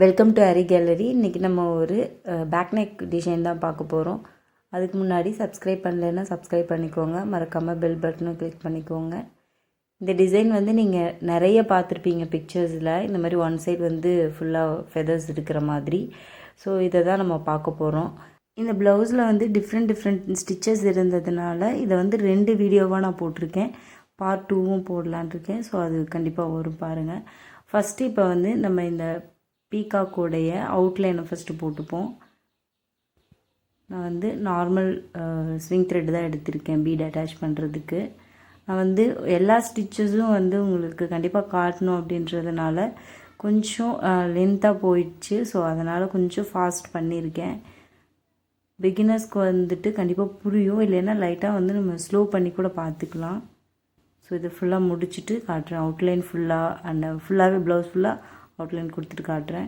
Welcome to aari gallery. இன்றைக்கி நம்ம ஒரு பேக் நெக் டிசைன் தான் பார்க்க போகிறோம். அதுக்கு முன்னாடி சப்ஸ்கிரைப் பண்ணலைன்னா சப்ஸ்கிரைப் பண்ணிக்கோங்க, மறக்காமல் பெல் பட்டனும் கிளிக் பண்ணிக்கோங்க. இந்த டிசைன் வந்து நீங்கள் நிறைய பார்த்துருப்பீங்க பிக்சர்ஸில். இந்த மாதிரி ஒன் சைடு வந்து ஃபுல்லாக ஃபெதர்ஸ் இருக்கிற மாதிரி. ஸோ இதை தான் நம்ம பார்க்க போகிறோம். இந்த ப்ளவுஸில் வந்து டிஃப்ரெண்ட் ஸ்டிச்சஸ் இருந்ததுனால இதை வந்து 2 வீடியோவாக நான் போட்டிருக்கேன். பார்ட் 2வும் போடலான் இருக்கேன். ஸோ அது கண்டிப்பாக வரும் பாருங்கள். ஃபஸ்ட்டு இப்போ வந்து நம்ம இந்த பீகாக்கோடைய அவுட்லைனை ஃபஸ்ட்டு போட்டுப்போம். நான் வந்து நார்மல் ஸ்விங் த்ரெட் தான் எடுத்திருக்கேன் பீட் அட்டாச் பண்ணுறதுக்கு. நான் வந்து எல்லா ஸ்டிச்சஸும் வந்து உங்களுக்கு கண்டிப்பாக காட்டணும் அப்படின்றதுனால கொஞ்சம் லென்த்தாக போயிடுச்சு. ஸோ அதனால் கொஞ்சம் ஃபாஸ்ட் பண்ணியிருக்கேன். பிகினர்ஸ்க்கு வந்துட்டு கண்டிப்பாக புரியும், இல்லைன்னா லைட்டாக வந்து நம்ம ஸ்லோ பண்ணி கூட பார்த்துக்கலாம். ஸோ இது ஃபுல்லாக முடிச்சுட்டு காட்டுறேன். அவுட்லைன் ஃபுல்லாக அண்ட் ஃபுல்லாகவே ப்ளவுஸ் ஃபுல்லாக அவுட்லைன் கொடுத்துட்டு காட்டுறேன்.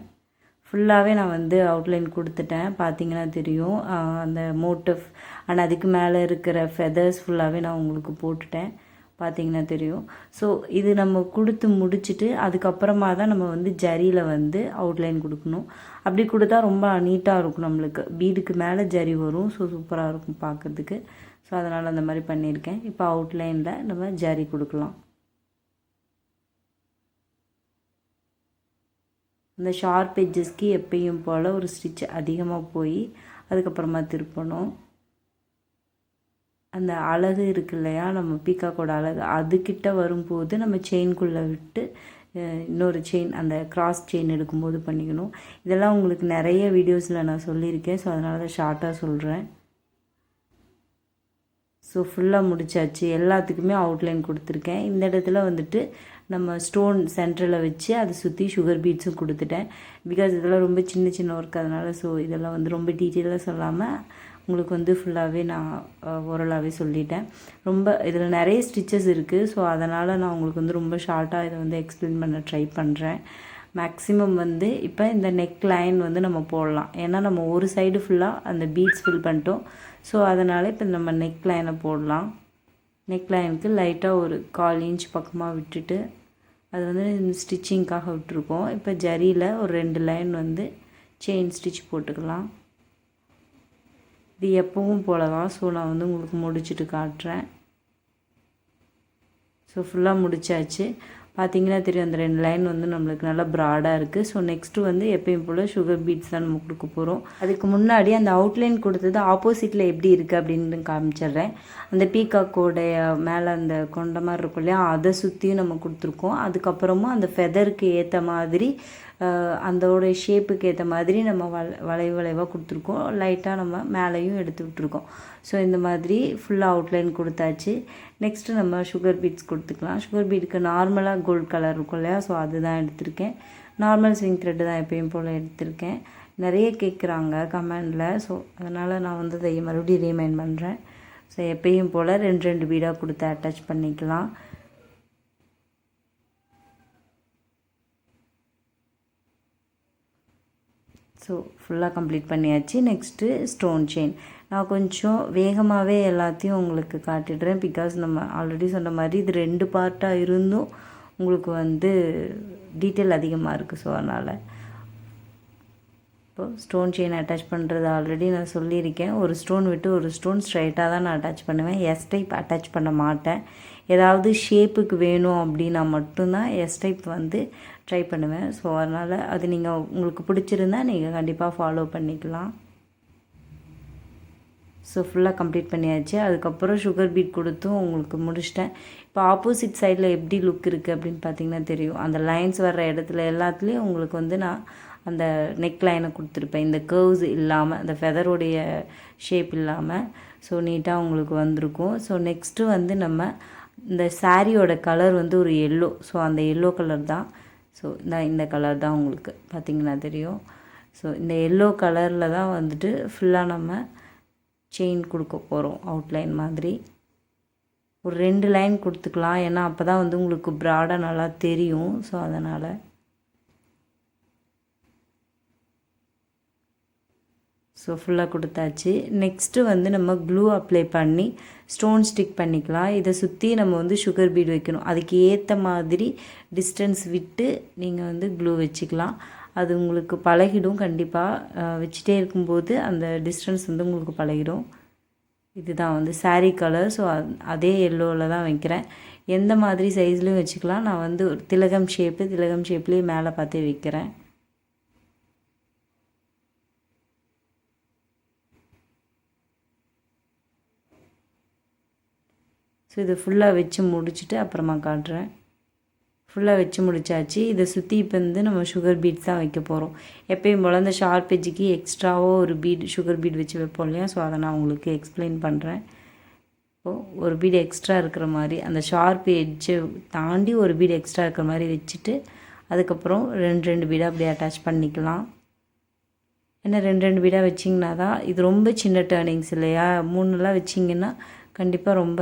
ஃபுல்லாகவே நான் வந்து அவுட்லைன் கொடுத்துட்டேன். பார்த்தீங்கன்னா தெரியும் அந்த மோட்டிவ் அண்ட் அதுக்கு மேலே இருக்கிற ஃபெதர்ஸ் ஃபுல்லாகவே நான் உங்களுக்கு போட்டுட்டேன். பார்த்தீங்கன்னா தெரியும். ஸோ இது நம்ம கொடுத்து முடிச்சுட்டு அதுக்கப்புறமா தான் நம்ம வந்து ஜரியில் வந்து அவுட்லைன் கொடுக்கணும். அப்படி கொடுத்தா ரொம்ப நீட்டாக இருக்கும். நம்மளுக்கு பீடுக்கு மேலே ஜரி வரும். ஸோ சூப்பராக இருக்கும் பார்க்குறதுக்கு. ஸோ அதனால் அந்த மாதிரி பண்ணியிருக்கேன். இப்போ அவுட்லைனில் நம்ம ஜரி கொடுக்கலாம். இந்த ஷார்ப் எட்ஜஸ்க்கு எப்பயும் போல் ஒரு ஸ்டிச் அதிகமாக போய் அதுக்கப்புறமா திருப்பணும். அந்த அழகு இருக்கு இல்லையா, நம்ம பீக்காக்கோட அழகு, அதுக்கிட்ட வரும்போது நம்ம செயின்குள்ளே விட்டு இன்னொரு செயின், அந்த கிராஸ் செயின் எடுக்கும்போது பண்ணிக்கணும். இதெல்லாம் உங்களுக்கு நிறைய வீடியோஸில் நான் சொல்லியிருக்கேன். ஸோ அதனால தான் ஷார்ட்டாக சொல்கிறேன். ஸோ ஃபுல்லாக முடிச்சாச்சு. எல்லாத்துக்குமே அவுட்லைன் கொடுத்துருக்கேன். இந்த இடத்துல வந்துட்டு நம்ம ஸ்டோன் சென்டரில் வச்சு அதை சுற்றி சுகர் பீட்ஸும் கொடுத்துட்டேன். பிகாஸ் இதெல்லாம் ரொம்ப சின்ன ஒர்க், அதனால் ஸோ இதெல்லாம் வந்து ரொம்ப டீட்டெயிலாக சொல்லாமல் உங்களுக்கு வந்து ஃபுல்லாகவே நான் ஓரளாகவே சொல்லிட்டேன். ரொம்ப இதில் நிறைய ஸ்டிச்சஸ் இருக்குது. ஸோ அதனால் நான் உங்களுக்கு வந்து ரொம்ப ஷார்ட்டாக இதை வந்து எக்ஸ்பிளைன் பண்ண ட்ரை பண்ணுறேன். மேக்ஸிமம் வந்து இப்போ இந்த நெக் லைன் வந்து நம்ம போடலாம். ஏன்னா நம்ம ஒரு சைடு ஃபுல்லாக அந்த பீட்ஸ் ஃபில் பண்ணிட்டோம். ஸோ அதனால் இப்போ நம்ம நெக் லைனை போடலாம். நெக் லைனுக்கு லைட்டாக ஒரு 1/4 இன்ச் பக்கமாக விட்டுட்டு அது வந்து ஸ்டிச்சிங்க்காக விட்டுருக்கோம். இப்போ ஜரியில் ஒரு 2 லைன் வந்து செயின் ஸ்டிச் போட்டுக்கலாம். இது எப்பவும் போல தான். ஸோ நான் வந்து உங்களுக்கு முடிச்சுட்டு காட்டுறேன். ஸோ ஃபுல்லாக முடிச்சாச்சு. பார்த்திங்கன்னா தெரியும், அந்த 2 லைன் வந்து நம்மளுக்கு நல்லா ப்ராடாக இருக்குது. ஸோ நெக்ஸ்ட்டு வந்து எப்பயும் போல் சுகர் பீட்ஸ் தான் நம்ம கொடுக்க போகிறோம். அதுக்கு முன்னாடி அந்த அவுட்லைன் கொடுத்தது ஆப்போசிட்டில் எப்படி இருக்குது அப்படின்னு காமிச்சிட்றேன். அந்த பீகாக்கோடைய மேலே அந்த கொண்ட மாதிரி இருக்கும் இல்லையா, அதை சுற்றியும் நம்ம கொடுத்துருக்கோம். அதுக்கப்புறமா அந்த ஃபெதருக்கு ஏற்ற மாதிரி அதோடைய ஷேப்புக்கு ஏற்ற மாதிரி நம்ம வளைவாக கொடுத்துருக்கோம். லைட்டாக நம்ம மேலேயும் எடுத்து விட்டுருக்கோம். ஸோ இந்த மாதிரி ஃபுல்லாக அவுட்லைன் கொடுத்தாச்சு. நெக்ஸ்ட்டு நம்ம சுகர் பீட்ஸ் கொடுத்துக்கலாம். சுகர் பீடுக்கு நார்மலாக கோல்ட் கலர் இருக்கும் இல்லையா, ஸோ அதுதான் எடுத்திருக்கேன். நார்மல் ஸ்விங் த்ரெட்டு தான் எப்பயும் போல் எடுத்திருக்கேன். நிறைய கேட்குறாங்க கமெண்டில். ஸோ அதனால் நான் வந்து அதை மறுபடியும் ரீமைண்ட் பண்ணுறேன். ஸோ எப்பயும் போல் 2 பீடாக கொடுத்து அட்டாச் பண்ணிக்கலாம். ஸோ ஃபுல்லாக கம்ப்ளீட் பண்ணியாச்சு. Next stone chain. நான் கொஞ்சம் வேகமாகவே எல்லாத்தையும் உங்களுக்கு காட்டிடுறேன். பிகாஸ் நம்ம ஆல்ரெடி சொன்ன மாதிரி இது 2 பார்ட்டாக இருந்தும் உங்களுக்கு வந்து டீட்டெயில் அதிகமாக இருக்குது. ஸோ அதனால் இப்போது ஸ்டோன் செயின் அட்டாச் பண்ணுறது ஆல்ரெடி நான் சொல்லியிருக்கேன். ஒரு ஸ்டோன் விட்டு ஒரு ஸ்டோன் ஸ்ட்ரைட்டாக தான் நான் அட்டாச் பண்ணுவேன். எஸ் டைப் அட்டாச் பண்ண மாட்டேன். ஏதாவது ஷேப்புக்கு வேணும் அப்படின்னா மட்டும்தான் எஸ் டைப் வந்து ட்ரை பண்ணுவேன். ஸோ அதனால் அது நீங்கள் உங்களுக்கு பிடிச்சிருந்தா நீங்கள் கண்டிப்பாக ஃபாலோ பண்ணிக்கலாம். ஸோ ஃபுல்லாக கம்ப்ளீட் பண்ணியாச்சு. அதுக்கப்புறம் சுகர் பீட் கொடுத்தும் உங்களுக்கு முடிச்சிட்டேன். இப்போ ஆப்போசிட் சைடில் எப்படி லுக் இருக்குது அப்படின்னு பார்த்தீங்கன்னா தெரியும். அந்த லைன்ஸ் வர்ற இடத்துல எல்லாத்துலேயும் உங்களுக்கு வந்து நான் அந்த நெக் லைனை கொடுத்துருப்பேன். இந்த கர்வ்ஸ் இல்லாமல், அந்த ஃபெதருடைய ஷேப் இல்லாமல். ஸோ நீட்டாக உங்களுக்கு வந்திருக்கும். ஸோ நெக்ஸ்ட்டு வந்து நம்ம இந்த சாரியோட கலர் வந்து ஒரு எல்லோ. ஸோ அந்த எல்லோ கலர் தான். ஸோ இந்த கலர் தான் உங்களுக்கு பார்த்திங்கன்னா தெரியும். ஸோ இந்த எல்லோ கலரில் தான் வந்துட்டு ஃபுல்லாக நம்ம செயின் கொடுக்க போகிறோம். அவுட்லைன் மாதிரி ஒரு 2 லைன் கொடுத்துக்கலாம். ஏன்னா அப்போ தான் வந்து உங்களுக்கு ப்ராடாக நல்லா தெரியும். ஸோ அதனால் ஸோ ஃபுல்லாக கொடுத்தாச்சு. நெக்ஸ்ட்டு வந்து நம்ம க்ளூ அப்ளை பண்ணி ஸ்டோன் ஸ்டிக் பண்ணிக்கலாம். இதை சுற்றி நம்ம வந்து சுகர் பீட் வைக்கணும். அதுக்கு ஏற்ற மாதிரி டிஸ்டன்ஸ் விட்டு நீங்கள் வந்து க்ளூ வச்சுக்கலாம். அது உங்களுக்கு பழகிடும். கண்டிப்பாக வச்சுட்டே இருக்கும்போது அந்த டிஸ்டன்ஸ் வந்து உங்களுக்கு பழகிடும். இதுதான் வந்து சாரீ கலர். ஸோ அதே எல்லோவில் தான் வைக்கிறேன். எந்த மாதிரி சைஸ்லேயும் வச்சுக்கலாம். நான் வந்து ஒரு திலகம் ஷேப்லேயே மேலே பார்த்தே வைக்கிறேன். ஸோ இதை ஃபுல்லாக வச்சு முடிச்சுட்டு அப்புறமா காட்டுறேன். ஃபுல்லாக வச்சு முடிச்சாச்சு. இதை சுற்றி இப்போ வந்து நம்ம சுகர் பீட்ஸ் தான் வைக்க போகிறோம். எப்பயும் போல் அந்த ஷார்ப் எஜ்ஜுக்கு எக்ஸ்ட்ராவோ ஒரு சுகர் பீட் வச்சு வைப்போம் இல்லையா? ஸோ அதை நான் உங்களுக்கு எக்ஸ்பிளைன் பண்ணுறேன். இப்போது ஒரு பீடு எக்ஸ்ட்ரா இருக்கிற மாதிரி அந்த ஷார்ப் எட்ஜை தாண்டி ஒரு பீடு எக்ஸ்ட்ரா இருக்கிற மாதிரி வச்சுட்டு அதுக்கப்புறம் ரெண்டு பீடாக அப்படியே அட்டாச் பண்ணிக்கலாம். ஏன்னா ரெண்டு பீடாக வச்சிங்கன்னா தான் இது ரொம்ப சின்ன டேர்னிங்ஸ் இல்லையா? 3 வச்சிங்கன்னா கண்டிப்பாக ரொம்ப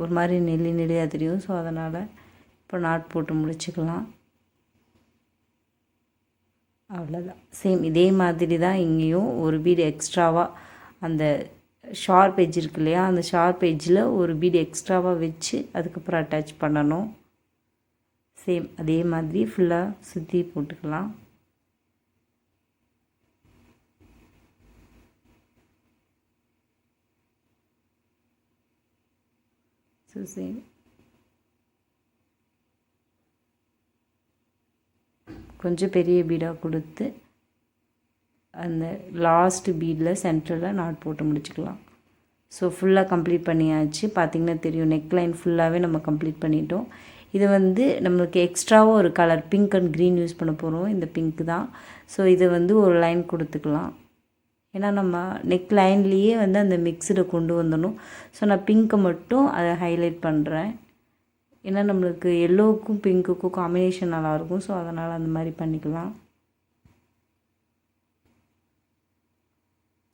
ஒரு மாதிரி நெளியாக தெரியும். ஸோ அதனால் இப்போ நாட் போட்டு முடிச்சுக்கலாம். அவ்வளோதான். சேம் இதே மாதிரி தான் இங்கேயும் ஒரு பீடு எக்ஸ்ட்ராவாக அந்த ஷார்ப் எட்ஜ் இருக்கு இல்லையா? அந்த ஷார்ப் எட்ஜில் ஒரு பீடு எக்ஸ்ட்ராவாக வச்சு அதுக்கப்புறம் அட்டாச் பண்ணணும். சேம் அதே மாதிரி ஃபுல்லாக சுற்றி போட்டுக்கலாம். ஸோ சேம் கொஞ்சம் பெரிய பீடாக கொடுத்து அந்த லாஸ்ட் பீடில் சென்டரில் நாட் போட்டு முடிச்சுக்கலாம். ஸோ ஃபுல்லாக கம்ப்ளீட் பண்ணியாச்சு. பார்த்திங்கன்னா தெரியும் நெக்லைன் ஃபுல்லாகவே நம்ம கம்ப்ளீட் பண்ணிட்டோம். இது வந்து நம்மளுக்கு எக்ஸ்ட்ராவாக ஒரு colour pink and green use பண்ண போகிறோம். இந்த பிங்க் தான். ஸோ இதை வந்து ஒரு லைன் கொடுத்துக்கலாம். ஏன்னா நம்ம நெக் லைன்லேயே வந்து அந்த மிக்ஸடை கொண்டு வந்துடணும். ஸோ நான் பிங்க்கை மட்டும் அதை ஹைலைட் பண்ணுறேன். ஏன்னா நம்மளுக்கு எல்லோவுக்கும் பிங்க்குக்கும் காம்பினேஷன் நல்லாயிருக்கும். ஸோ அதனால் அந்த மாதிரி பண்ணிக்கலாம்.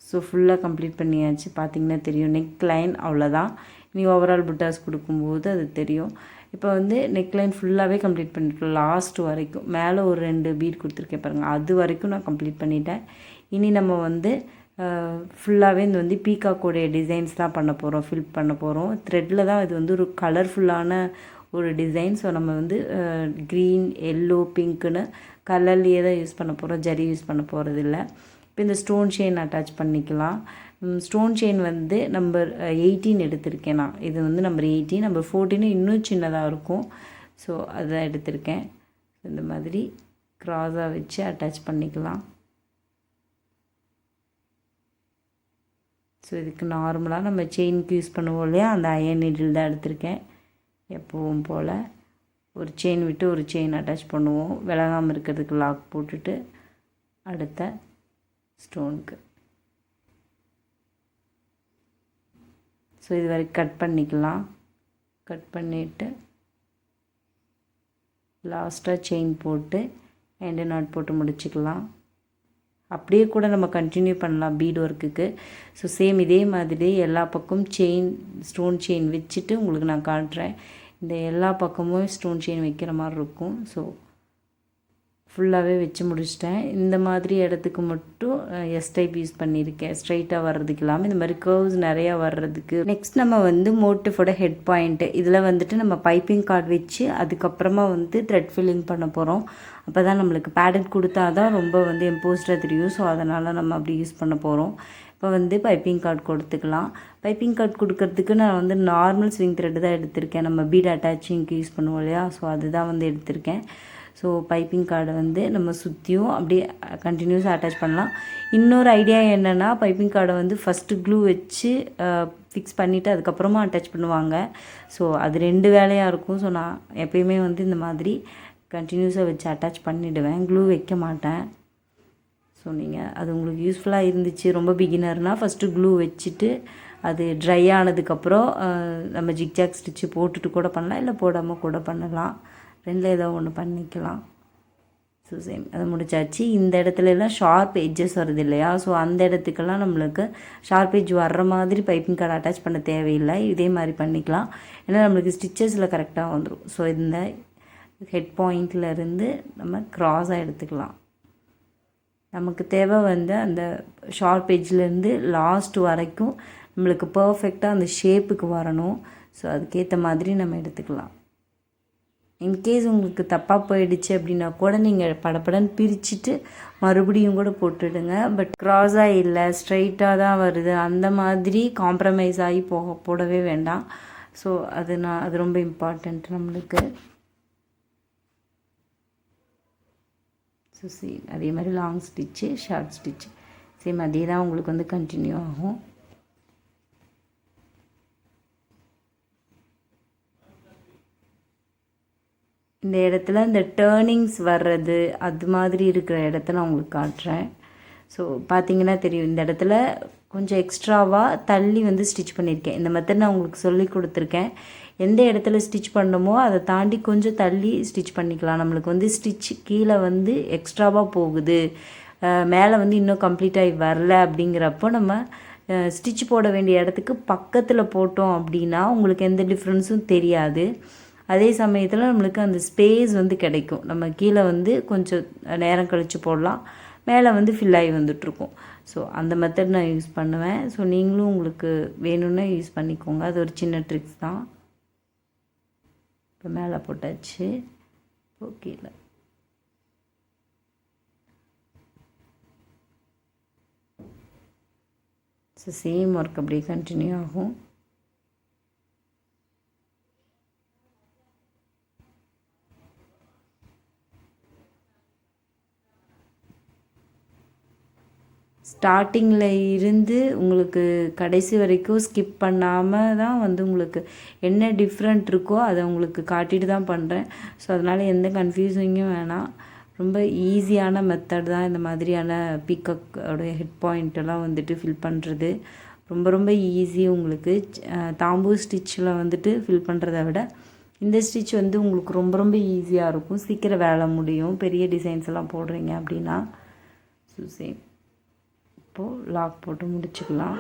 ஸோ ஃபுல்லாக கம்ப்ளீட் பண்ணியாச்சு. பார்த்திங்கன்னா தெரியும் நெக் லைன் அவ்வளோதான். நீ ஓவரால் புட்டாஸ் கொடுக்கும்போது அது தெரியும். இப்போ வந்து நெக் லைன் ஃபுல்லாகவே கம்ப்ளீட் பண்ணிட்டோம். லாஸ்ட் வரைக்கும் மேலே ஒரு 2 பீட் கொடுத்துருக்கேன் பாருங்கள். அது வரைக்கும் நான் கம்ப்ளீட் பண்ணிட்டேன். இனி நம்ம வந்து ஃபுல்லாகவே இந்த வந்து பீகாக்கோடைய டிசைன்ஸ் தான் பண்ண போகிறோம், ஃபில் பண்ண போகிறோம். த்ரெட்டில் தான் இது வந்து ஒரு கலர்ஃபுல்லான ஒரு டிசைன். ஸோ நம்ம வந்து க்ரீன் எல்லோ பிங்க்குன்னு கலர்லேயே தான் யூஸ் பண்ண போகிறோம். ஜரி யூஸ் பண்ண போகிறது இல்லை. இப்போ இந்த ஸ்டோன் செயின் அட்டாச் பண்ணிக்கலாம். ஸ்டோன் செயின் வந்து நம்பர் 18 எடுத்திருக்கேன் நான். இது வந்து நம்பர் 18. நம்பர் 14 இன்னும் சின்னதாக இருக்கும். ஸோ அதுதான் எடுத்திருக்கேன். இந்த மாதிரி க்ராஸாக வச்சு அட்டாச் பண்ணிக்கலாம். ஸோ இதுக்கு நார்மலாக நம்ம செயினுக்கு யூஸ் பண்ணுவோம் இல்லையா? அந்த அயன் நீடில் தான் எடுத்திருக்கேன். எப்பவும் போல் ஒரு செயின் விட்டு ஒரு செயின் அட்டாச் பண்ணுவோம். விலகாமல் இருக்கிறதுக்கு லாக் போட்டுட்டு அடுத்த ஸ்டோனுக்கு. ஸோ இது வரைக்கும் கட் பண்ணிக்கலாம். கட் பண்ணிவிட்டு லாஸ்ட்டாக செயின் போட்டு எண்டு நாட் போட்டு முடிச்சுக்கலாம். அப்படியே கூட நம்ம கண்டினியூ பண்ணலாம் பீட் ஒர்க்குக்கு. ஸோ சேம் இதே மாதிரி எல்லா பக்கமும் ஸ்டோன் செயின் வச்சுட்டு உங்களுக்கு நான் காட்டுறேன். இந்த எல்லா பக்கமும் ஸ்டோன் செயின் வைக்கிற மாதிரி இருக்கும். ஸோ ஃபுல்லாகவே வச்சு முடிச்சிட்டேன். இந்த மாதிரி இடத்துக்கு மட்டும் எஸ் டைப் யூஸ் பண்ணியிருக்கேன். ஸ்ட்ரைட்டாக வர்றதுக்கு இல்லாமல் இந்த மாதிரி கர்வ்ஸ் நிறையா வர்றதுக்கு. நெக்ஸ்ட் நம்ம வந்து மோட்டிஃபோட ஹெட் பாயிண்ட்டு இதில் வந்துட்டு நம்ம பைப்பிங் கார்டு வச்சு அதுக்கப்புறமா வந்து த்ரெட் ஃபில்லிங் பண்ண போகிறோம். அப்போ தான் நம்மளுக்கு பேடட் கொடுத்தா தான் ரொம்ப வந்து எம்போஸ்டாக தெரியும். ஸோ அதனால் நம்ம அப்படி யூஸ் பண்ண போகிறோம். இப்போ வந்து பைப்பிங் கார்டு கொடுத்துக்கலாம். பைப்பிங் கார்டு கொடுக்கறதுக்கு நான் வந்து நார்மல் ஸ்விங் த்ரெட்டு தான் எடுத்திருக்கேன். நம்ம பீட் அட்டாச்சிங்க்கு யூஸ் பண்ணுவோம் இல்லையா? ஸோ அதுதான் வந்து எடுத்திருக்கேன். ஸோ பைப்பிங் கார்டை வந்து நம்ம சுற்றியும் அப்படியே கண்டினியூஸாக அட்டாச் பண்ணலாம். இன்னொரு ஐடியா என்னென்னா பைப்பிங் கார்டை வந்து ஃபஸ்ட்டு க்ளூ வச்சு ஃபிக்ஸ் பண்ணிவிட்டு அதுக்கப்புறமா அட்டாச் பண்ணுவாங்க. ஸோ அது 2 வேலையாக இருக்கும். ஸோ நான் எப்பயுமே வந்து இந்த மாதிரி கண்டினியூஸாக வச்சு அட்டாச் பண்ணிவிடுவேன். க்ளூ வைக்க மாட்டேன். ஸோ நீங்கள் அது உங்களுக்கு யூஸ்ஃபுல்லாக இருந்துச்சு. ரொம்ப பிகினர்னால் ஃபஸ்ட்டு க்ளூ வச்சுட்டு அது ட்ரை ஆனதுக்கப்புறம் நம்ம ஜிக்ஜாக் ஸ்டிச்சு போட்டுட்டு கூட பண்ணலாம், இல்லை போடாமல் கூட பண்ணலாம். 2ல் ஏதோ ஒன்று பண்ணிக்கலாம். ஸோ சேம் அதை முடிச்சாச்சு. இந்த இடத்துலலாம் ஷார்ப் எட்ஜஸ் வருது இல்லையா? ஸோ அந்த இடத்துக்கெல்லாம் நம்மளுக்கு ஷார்ப் எட்ஜ் வர்ற மாதிரி பைப்பிங் கார்டு அட்டாச் பண்ண தேவையில்லை. இதே மாதிரி பண்ணிக்கலாம். ஏன்னா நம்மளுக்கு ஸ்டிச்சஸில் கரெக்டாக வந்துடும். ஸோ இந்த ஹெட் பாயிண்ட்லேருந்து நம்ம க்ராஸாக எடுத்துக்கலாம். நமக்கு தேவை வந்து அந்த ஷார்ப் எட்ஜ்லேருந்து லாஸ்ட் வரைக்கும் நம்மளுக்கு பர்ஃபெக்டாக அந்த ஷேப்புக்கு வரணும். ஸோ அதுக்கேற்ற மாதிரி நம்ம எடுத்துக்கலாம். இன்கேஸ் உங்களுக்கு தப்பாக போயிடுச்சு அப்படின்னா கூட நீங்கள் படப்படன்னு பிரிச்சுட்டு மறுபடியும் கூட போட்டுடுங்க. பட் க்ராஸாக இல்லை, ஸ்ட்ரைட்டாக தான் வருது, அந்த மாதிரி காம்ப்ரமைஸ் ஆகி போடவே வேண்டாம். ஸோ அது ரொம்ப இம்பார்ட்டண்ட் நம்மளுக்கு. ஸோ அதே மாதிரி long stitch, short stitch same அதே தான் உங்களுக்கு வந்து கண்டினியூ ஆகும். இந்த இடத்துல இந்த டேர்னிங்ஸ் வர்றது அது மாதிரி இருக்கிற இடத்த நான் உங்களுக்கு காட்டுறேன். ஸோ பார்த்தீங்கன்னா தெரியும், இந்த இடத்துல கொஞ்சம் எக்ஸ்ட்ராவாக தள்ளி வந்து ஸ்டிச் பண்ணியிருக்கேன். இந்த மெத்தட் நான் உங்களுக்கு சொல்லி கொடுத்துருக்கேன். எந்த இடத்துல ஸ்டிச் பண்ணணுமோ அதை தாண்டி கொஞ்சம் தள்ளி ஸ்டிச் பண்ணிக்கலாம். நம்மளுக்கு வந்து ஸ்டிச் கீழே வந்து எக்ஸ்ட்ராவாக போகுது, மேலே வந்து இன்னும் கம்ப்ளீட்டாகி வரல அப்படிங்கிறப்போ நம்ம ஸ்டிச் போட வேண்டிய இடத்துக்கு பக்கத்தில் போட்டோம் அப்படின்னா உங்களுக்கு எந்த டிஃப்ரென்ஸும் தெரியாது. அதே சமயத்தில் நம்மளுக்கு அந்த ஸ்பேஸ் வந்து கிடைக்கும். நம்ம கீழே வந்து கொஞ்சம் நேரம் கழித்து போடலாம், மேலே வந்து ஃபில் ஆகி வந்துட்ருக்கும். ஸோ அந்த மெத்தட் நான் யூஸ் பண்ணுவேன். ஸோ நீங்களும் உங்களுக்கு வேணும்னா யூஸ் பண்ணிக்கோங்க. அது ஒரு சின்ன ட்ரிக்ஸ் தான். இப்போ மேலே போட்டாச்சு, கீழே ஸோ சேம் ஒர்க் அப்படியே கண்டினியூ ஆகும். ஸ்டார்டிங்கில் இருந்து உங்களுக்கு கடைசி வரைக்கும் ஸ்கிப் பண்ணாமல் தான் வந்து உங்களுக்கு என்ன டிஃப்ரெண்ட் இருக்கோ அதை உங்களுக்கு காட்டிட்டு தான் பண்ணுறேன். ஸோ அதனால் எந்த கன்ஃபியூசிங்கும் வேணாம். ரொம்ப ஈஸியான மெத்தட் தான் இந்த மாதிரியான பீகாக்கோடைய ஹெட் பாயிண்ட்டெல்லாம் வந்துட்டு ஃபில் பண்ணுறது. ரொம்ப ரொம்ப ஈஸி உங்களுக்கு. தாம்பூ ஸ்டிச்சில் வந்துட்டு ஃபில் பண்ணுறத விட இந்த ஸ்டிச் வந்து உங்களுக்கு ரொம்ப ரொம்ப ஈஸியாக இருக்கும். சீக்கிரம் வேலை முடியும் பெரிய டிசைன்ஸ் எல்லாம் போடுறீங்க அப்படின்னா. ஸோ சேம் இப்போது லாக் போட்டு முடிச்சுக்கலாம்.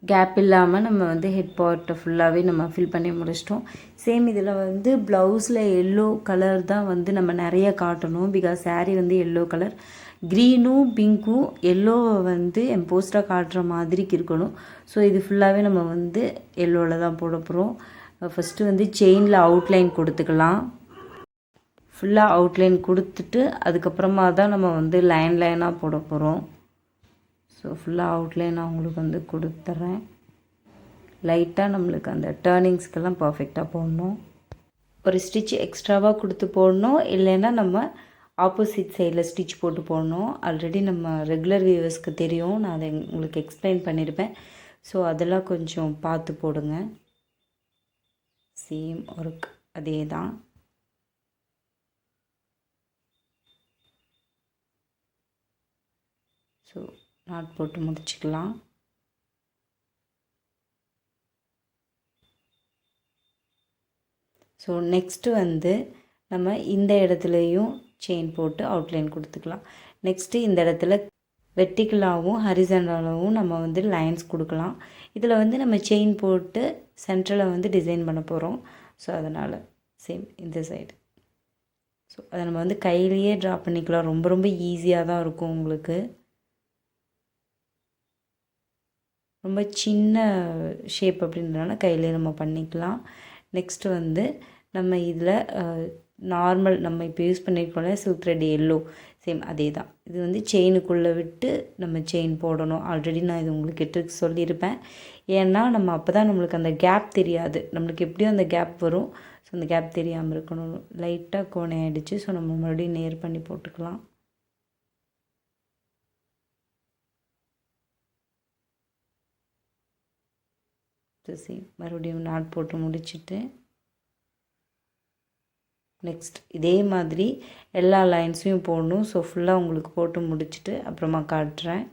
கேப் இல்லாமல் நம்ம வந்து ஹெட் பார்ட்டை ஃபுல்லாகவே நம்ம ஃபில் பண்ணி முடிச்சிட்டோம். சேம் இதில் வந்து ப்ளவுஸில் எல்லோ கலர் தான் வந்து நம்ம நிறைய காட்டணும். பிகாஸ் சாரீ வந்து எல்லோ கலர், க்ரீனும் பிங்க்கும் எல்லோவை வந்து எம்போஸ்டாக காட்டுற மாதிரிக்கு இருக்கணும். ஸோ இது ஃபுல்லாகவே நம்ம வந்து எல்லோவில் தான் போட போகிறோம். ஃபஸ்ட்டு வந்து செயினில் அவுட்லைன் கொடுத்துக்கலாம். ஃபுல்லாக அவுட்லைன் கொடுத்துட்டு அதுக்கப்புறமா தான் நம்ம வந்து லைனாக போட போகிறோம். ஸோ ஃபுல்லாக அவுட்லைன் நான் உங்களுக்கு வந்து கொடுத்துட்றேன். லைட்டாக நம்மளுக்கு அந்த டேர்னிங்ஸ்க்கெல்லாம் பர்ஃபெக்டாக போடணும். ஒரு ஸ்டிச் எக்ஸ்ட்ராவாக கொடுத்து போடணும், இல்லைன்னா நம்ம ஆப்போசிட் சைடில் ஸ்டிச் போட்டு போடணும். ஆல்ரெடி நம்ம ரெகுலர் வியூவர்ஸ்க்கு தெரியும், நான் அதை உங்களுக்கு எக்ஸ்பிளைன் பண்ணியிருப்பேன். ஸோ அதெல்லாம் கொஞ்சம் பார்த்து போடுங்க. சேம் ஒர்க் அதே தான். ஸோ நாட் போட்டு முடிச்சுக்கலாம். ஸோ நெக்ஸ்ட்டு வந்து நம்ம இந்த இடத்துலையும் செயின் போட்டு அவுட்லைன் கொடுத்துக்கலாம். நெக்ஸ்ட்டு இந்த இடத்துல வெர்டிக்கலாகவும் ஹரிசாண்டலாகவும் நம்ம வந்து லைன்ஸ் கொடுக்கலாம். இதில் வந்து நம்ம செயின் போட்டு சென்டரில் வந்து டிசைன் பண்ண போகிறோம். ஸோ அதனால் சேம் இந்த சைடு. ஸோ அதை நம்ம வந்து கையிலேயே ட்ரா பண்ணிக்கலாம். ரொம்ப ரொம்ப ஈஸியாக தான் இருக்கும் உங்களுக்கு. ரொம்ப சின்ன ஷேப் அப்படின்றனால கையிலே நம்ம பண்ணிக்கலாம். நெக்ஸ்ட்டு வந்து நம்ம இதில் நார்மல் நம்ம இப்போ யூஸ் பண்ணியிருக்கோம்ல சில்க் த்ரெட் எல்லோ, சேம் அதே தான். இது வந்து செயினுக்குள்ளே விட்டு நம்ம செயின் போடணும். ஆல்ரெடி நான் இது உங்களுக்கு ட்ரிக்ஸ் சொல்லியிருப்பேன். ஏன்னா நம்ம அப்போ தான் நம்மளுக்கு அந்த கேப் தெரியாது. நம்மளுக்கு எப்படியும் அந்த கேப் வரும். ஸோ அந்த கேப் தெரியாமல் இருக்கணும். லைட்டாக கோணை ஆகிடுச்சு. ஸோ நம்ம மறுபடியும் நேர் பண்ணி போட்டுக்கலாம். சேம் மறுபடியும் நாட் போட்டு முடிச்சுட்டு நெக்ஸ்ட் இதே மாதிரி எல்லா லைன்ஸையும் போடணும். ஸோ ஃபுல்லாக உங்களுக்கு போட்டு முடிச்சுட்டு அப்புறமா காட்டுறேன்.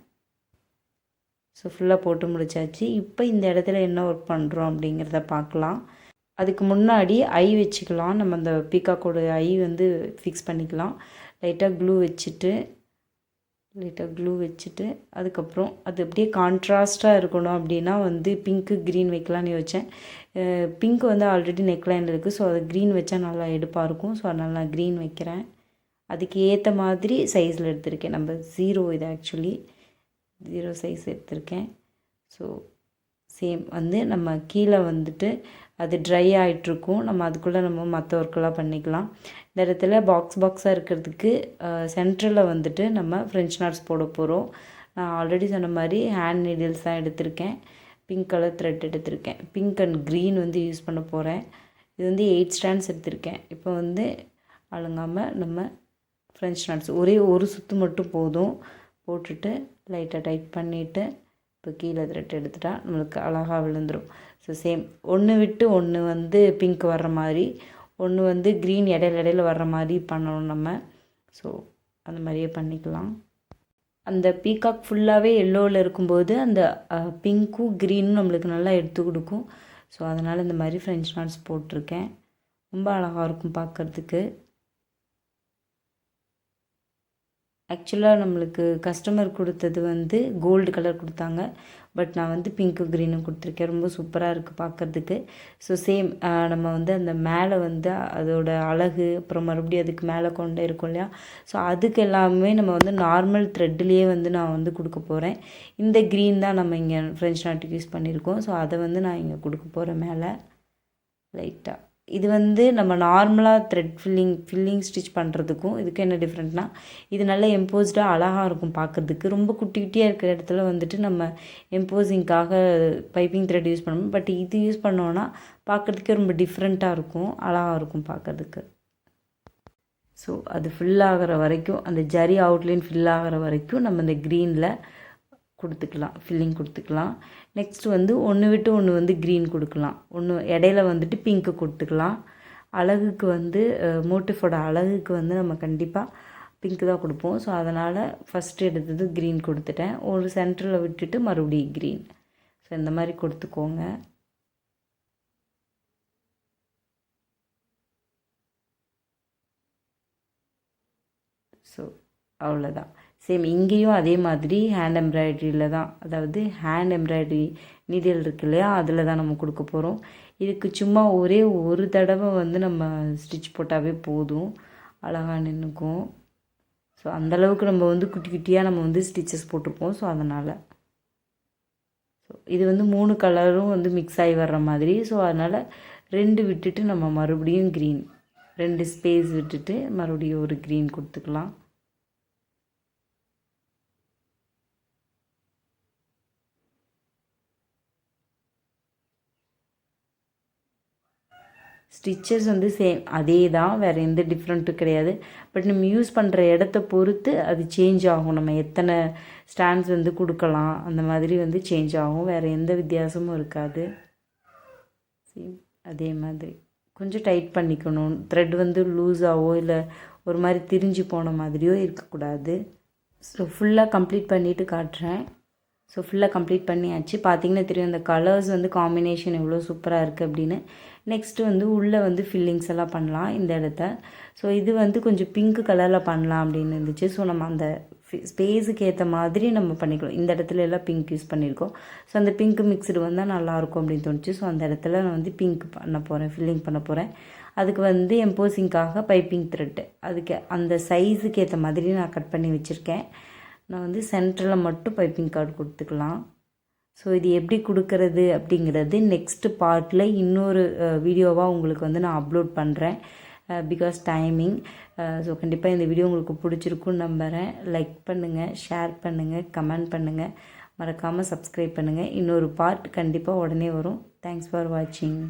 ஸோ ஃபுல்லாக போட்டு முடிச்சாச்சு. இப்போ இந்த இடத்துல என்ன ஒர்க் பண்ணுறோம் அப்படிங்கிறத பார்க்கலாம். அதுக்கு முன்னாடி ஐ வச்சுக்கலாம். நம்ம அந்த பீகாக்கோட ஐ வந்து ஃபிக்ஸ் பண்ணிக்கலாம். லைட்டாக க்ளூ வச்சுட்டு அதுக்கப்புறம் அது அப்படியே கான்ட்ராஸ்ட்டாக இருக்கணும். அப்படின்னா வந்து பிங்க்கு க்ரீன் வைக்கலான்னு யோசித்தேன். பிங்க் வந்து ஆல்ரெடி நெக்லைன் இருக்குது. ஸோ அது க்ரீன் வச்சா நல்லா எடுப்பாக இருக்கும். ஸோ அதனால் நான் க்ரீன் வைக்கிறேன். அதுக்கு ஏற்ற மாதிரி சைஸில் எடுத்திருக்கேன். நம்ம 0 இது ஆக்சுவலி 0 சைஸ் எடுத்திருக்கேன். ஸோ சேம் வந்து நம்ம கீழே வந்துட்டு அது ட்ரை ஆகிட்ருக்கும். நம்ம அதுக்குள்ளே நம்ம மற்ற ஒர்க்கெல்லாம் பண்ணிக்கலாம். இந்த இடத்துல பாக்ஸாக இருக்கிறதுக்கு சென்டரில் வந்துட்டு நம்ம ஃப்ரெஞ்ச் நாட்ஸ் போட போகிறோம். நான் ஆல்ரெடி சொன்ன மாதிரி ஹேண்ட் நீடில்ஸ் தான் எடுத்திருக்கேன். பிங்க் கலர் த்ரெட் எடுத்திருக்கேன். பிங்க் அண்ட் க்ரீன் வந்து யூஸ் பண்ண போகிறேன். இது வந்து 8 ஸ்டாண்ட்ஸ் எடுத்திருக்கேன். இப்போ வந்து அழுங்காமல் நம்ம ஃப்ரெஞ்ச் நாட்ஸ் ஒரே ஒரு சுற்று மட்டும் போதும். போட்டுட்டு லைட்டாக டைட் பண்ணிவிட்டு இப்போ கீழே த்ரெட் எடுத்துட்டா நம்மளுக்கு அழகாக விழுந்துடும். ஸோ சேம் ஒன்று விட்டு ஒன்று வந்து பிங்க் வர்ற மாதிரி, ஒன்று வந்து க்ரீன் இடையில வர்ற மாதிரி பண்ணணும் நம்ம. ஸோ அந்த மாதிரியே பண்ணிக்கலாம். அந்த பீகாக் ஃபுல்லாகவே எல்லோவில் இருக்கும்போது அந்த பிங்க்கும் க்ரீனும் நம்மளுக்கு நல்லா எடுத்து கொடுக்கும். ஸோ அதனால் இந்த மாதிரி ஃப்ரெஞ்ச் நாட்ஸ் போட்டிருக்கேன். ரொம்ப அழகாக இருக்கும் பார்க்குறதுக்கு. ஆக்சுவலாக நம்மளுக்கு கஸ்டமர் கொடுத்தது வந்து கோல்டு கலர் கொடுத்தாங்க. பட் நான் வந்து பிங்க்கு க்ரீனும் கொடுத்துருக்கேன். ரொம்ப சூப்பராக இருக்குது பார்க்குறதுக்கு. ஸோ சேம் நம்ம வந்து அந்த மேலே வந்து அதோட அழகு, அப்புறம் மறுபடியும் அதுக்கு மேலே கொண்டே இருக்கும் இல்லையா, ஸோ அதுக்கு எல்லாமே நம்ம வந்து நார்மல் த்ரெட்லேயே வந்து நான் வந்து கொடுக்க போகிறேன். இந்த க்ரீன் தான் நம்ம இங்கே ஃப்ரெஞ்ச் நாட்டுக்கு யூஸ் பண்ணியிருக்கோம். ஸோ அதை வந்து நான் இங்கே கொடுக்க போகிறேன் மேலே லைட்டாக. இது வந்து நம்ம நார்மலாக த்ரெட் ஃபில்லிங் ஸ்டிச் பண்ணுறதுக்கும் இதுக்கு என்ன டிஃப்ரெண்ட்னால், இது நல்லா எம்போஸ்டாக அழகாக இருக்கும் பார்க்குறதுக்கு. ரொம்ப குட்டி குட்டியாக இருக்கிற இடத்துல வந்துட்டு நம்ம எம்போசிங்காக பைப்பிங் த்ரெட் யூஸ் பண்ணணும். பட் இது யூஸ் பண்ணோன்னா பார்க்குறதுக்கே ரொம்ப டிஃப்ரெண்ட்டாக இருக்கும், அழகாக இருக்கும் பார்க்குறதுக்கு. ஸோ அது ஃபில்லாகிற வரைக்கும், அந்த ஜரி அவுட்லைன் ஃபில்லாகிற வரைக்கும் நம்ம இந்த க்ரீனில் கொடுத்துக்கலாம், ஃபில்லிங் கொடுத்துக்கலாம். நெக்ஸ்ட் வந்து ஒன்று விட்டு ஒன்று வந்து க்ரீன் கொடுக்கலாம். ஒன்று இடையில வந்துட்டு பிங்க்கு கொடுத்துக்கலாம். அழகுக்கு வந்து மோட்டிஃபோட அழகுக்கு வந்து நம்ம கண்டிப்பாக பிங்க்கு தான் கொடுப்போம். ஸோ அதனால் ஃபஸ்ட்டு எடுத்தது க்ரீன் கொடுத்துட்டேன். ஒரு சென்டரில் விட்டுட்டு மறுபடியும் க்ரீன். ஸோ இந்த மாதிரி கொடுத்துக்கோங்க. ஸோ அவ்வளோதான். சேம் இங்கேயும் அதே மாதிரி ஹேண்ட் எம்ப்ராய்டரியில் தான், அதாவது ஹேண்ட் எம்ப்ராய்டரி நீடில் இருக்கு இல்லையா, அதில் தான் நம்ம கொடுக்க போகிறோம். இதுக்கு சும்மா ஒரே ஒரு தடவை வந்து நம்ம ஸ்டிச் போட்டாவே போதும், அழகாக நின்றுக்கும். ஸோ அந்தளவுக்கு நம்ம வந்து குட்டி குட்டியாக நம்ம வந்து ஸ்டிச்சஸ் போட்டிருப்போம். ஸோ அதனால் ஸோ இது வந்து 3 கலரும் வந்து மிக்ஸ் ஆகி வர்ற மாதிரி. ஸோ அதனால் 2 விட்டுட்டு நம்ம மறுபடியும் க்ரீன், 2 ஸ்பேஸ் விட்டுட்டு மறுபடியும் ஒரு க்ரீன் கொடுத்துக்கலாம். ஸ்டிச்சஸ் வந்து சேம் அதே தான், வேறு எந்த டிஃப்ரெண்ட்டும் கிடையாது. பட் நம்ம யூஸ் பண்ணுற இடத்த பொறுத்து அது சேஞ்ச் ஆகும். நம்ம எத்தனை ஸ்டாண்ட்ஸ் வந்து கொடுக்கலாம் அந்த மாதிரி வந்து சேஞ்ச் ஆகும். வேறு எந்த வித்தியாசமும் இருக்காது. சேம் அதே மாதிரி கொஞ்சம் டைட் பண்ணிக்கணும். த்ரெட் வந்து லூஸாகவோ இல்லை ஒரு மாதிரி திரிஞ்சு போன மாதிரியோ இருக்கக்கூடாது. ஸோ ஃபுல்லாக கம்ப்ளீட் பண்ணிவிட்டு காட்டுறேன். ஸோ ஃபுல்லாக கம்ப்ளீட் பண்ணியாச்சு. பார்த்திங்கன்னா தெரியும் அந்த கலர்ஸ் வந்து காம்பினேஷன் எவ்வளோ சூப்பராக இருக்குது அப்படின்னு. நெக்ஸ்ட்டு வந்து உள்ளே வந்து ஃபில்லிங்ஸ் எல்லாம் பண்ணலாம் இந்த இடத்த. ஸோ இது வந்து கொஞ்சம் பிங்க் கலரில் பண்ணலாம் அப்படின்னு இருந்துச்சு. ஸோ நம்ம அந்த ஸ்பேஸுக்கு ஏற்ற மாதிரி நம்ம பண்ணிக்கலாம். இந்த இடத்துல எல்லாம் பிங்க் யூஸ் பண்ணியிருக்கோம். ஸோ அந்த பிங்க் மிக்ஸ்டு வந்தால் நல்லாயிருக்கும் அப்படின்னு தோணுச்சு. ஸோ அந்த இடத்துல நான் வந்து பிங்க் பண்ண போகிறேன், ஃபில்லிங் பண்ண போகிறேன். அதுக்கு வந்து எம்போசிங்காக பைப்பிங் த்ரெட்டு, அதுக்கு அந்த சைஸுக்கு ஏற்ற மாதிரி நான் கட் பண்ணி வச்சுருக்கேன். நான் வந்து சென்டரில் மட்டும் பைப்பிங் கார்டு கொடுத்துக்கலாம். ஸோ இது எப்படி கொடுக்கறது அப்படிங்கிறது நெக்ஸ்ட்டு பார்ட்டில் இன்னொரு வீடியோவாக உங்களுக்கு வந்து நான் அப்லோட் பண்ணுறேன். Because timing. ஸோ கண்டிப்பாக இந்த வீடியோ உங்களுக்கு பிடிச்சிருக்குன்னு நம்புகிறேன். லைக் பண்ணுங்கள், ஷேர் பண்ணுங்கள், கமெண்ட் பண்ணுங்கள், மறக்காமல் சப்ஸ்கிரைப் பண்ணுங்கள். இன்னொரு பார்ட் கண்டிப்பாக உடனே வரும். தேங்க்ஸ் ஃபார் வாட்சிங்.